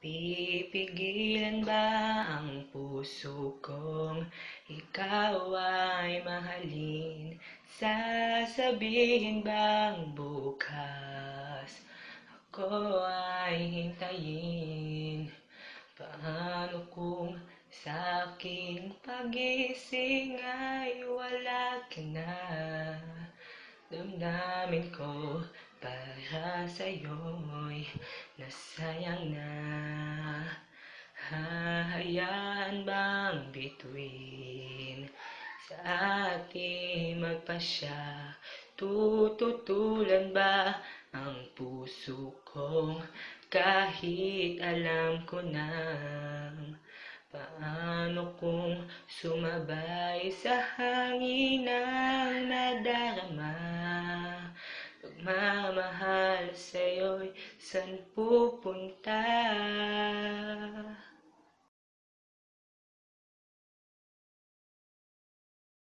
Pipigilan ba ang puso kong ikaw ay mahalin? Sasabihin bang bukas ako ay hintayin? Paano kung sa aking pag-gising ay wala ka na? Damdamin ko para sa'yo'y nasayang na. Hahayaan bang bituin sa ating magpasya? Tututulan ba ang puso kong kahit alam ko na? Paano kung sumabay sa hangin ang nadarama? Pagmamahal sa'yo'y san pupunta?